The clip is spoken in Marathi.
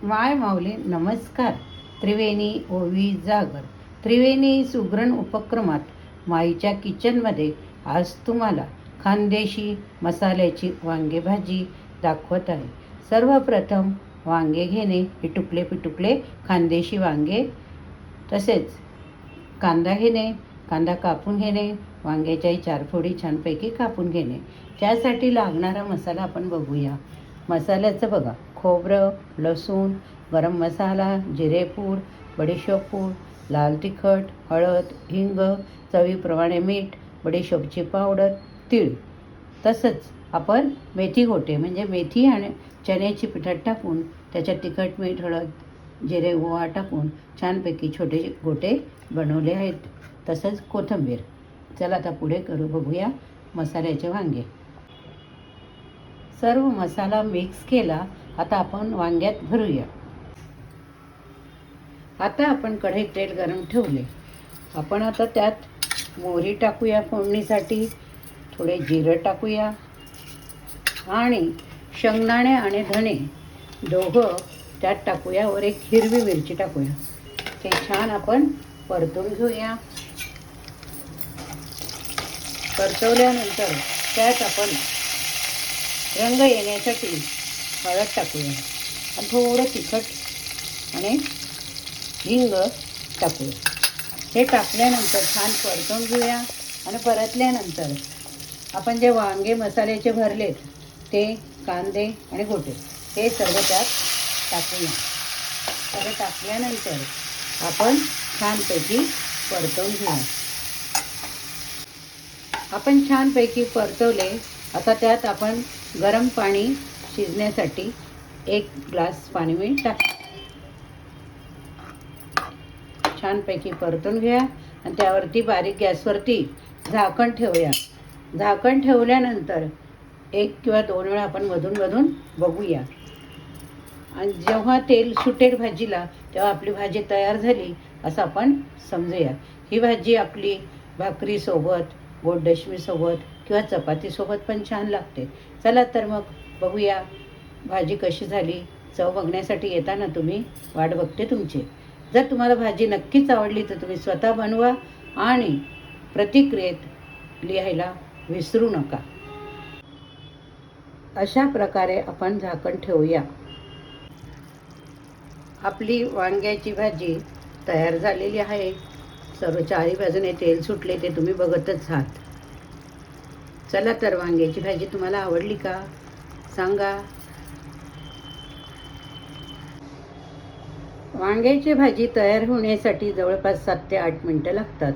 माय माऊली नमस्कार. त्रिवेणी ओवी जागर त्रिवेणी सुगरण उपक्रमात माईच्या किचनमध्ये आज तुम्हाला खानदेशी मसाल्याची वांगे भाजी दाखवत आहे. सर्वप्रथम वांगे घेणे, पिटुकले पिटुकले खानदेशी वांगे. तसेच कांदा घेणे, कांदा कापून घेणे, वांग्याच्याही 4 फोडी छानपैकी कापून घेणे. त्यासाठी लागणारा मसाला आपण बघूया. मसाल्याचं बघा, खोबरं, लसूण, गरम मसाला, जिरेपूड, बडीशेप पूड, लाल तिखट, हळद, हिंग, चवीप्रमाणे मीठ, बडीशेपची पावडर, तीळ. तसंच आपण मेथी गोटे म्हणजे मेथी आणि चण्याची पिठात टाकून त्याच्यात तिखट, मीठ, हळद, जिरे, ओवा टाकून छानपैकी छोटे गोटे बनवले आहेत. तसंच कोथिंबीर. चला आता पुढे बघूया मसाल्याचे वांगे. सर्व मसाला मिक्स केला. आता आपण वांग्यात भरूया. आता आपण कढईत तेल गरम ठेवले. आपण आता त्यात मोहरी टाकूया फोडणीसाठी, थोडे जिरं टाकूया आणि शेंगदाणे आणि धणे दोघं त्यात टाकूया. वर एक हिरवी मिरची टाकूया. ते छान आपण परतून घेऊया. परतवल्यानंतर त्यात आपण रंग येण्यासाठी हळद टाकूया आणि थोडं तिखट आणि हिंग टाकूया. हे टाकल्यानंतर छान परतून घेऊया आणि परतल्यानंतर आपण जे वांगे मसाल्याचे भरलेत ते कांदे आणि गोटे हे सर्व त्यात टाकूया. सगळं टाकल्यानंतर आपण छानपैकी परतवून घेऊया. आपण छानपैकी परतवले. आता त्यात आपण गरम पाणी शिजण्यासाठी 1 ग्लास पाणी मी छानपैकी परतून घ्या आणि त्यावरती बारीक गॅसवरती झाकण ठेवूया. झाकण ठेवल्यानंतर 1 किंवा 2 वेळा आपण मधून बघूया आणि जेव्हा तेल सुटेल भाजीला तेव्हा आपली भाजी तयार झाली असं आपण समजूया. ही भाजी आपली भाकरीसोबत, गोड दशमीसोबत किंवा चपातीसोबत पण छान लागते. चला तर मग बघूया भाजी कशी झाली. चव बघण्यासाठी येताना तुम्ही वाट बघते तुमची. जर तुम्हाला भाजी नक्कीच आवडली तर तुम्ही स्वतः बनवा आणि प्रतिक्रियेत लिहायला विसरू नका. अशा प्रकारे आपण झाकण ठेवूया. आपली वांग्याची भाजी तयार झालेली आहे. सर्व चारी बाजूने तेल सुटले ते तुम्ही बघतच आहात. चला तर वांग्याची भाजी तुम्हाला आवडली का सांगा. वांग्याची भाजी तयार होण्यासाठी जवळपास 7 ते 8 मिनटं लागतात.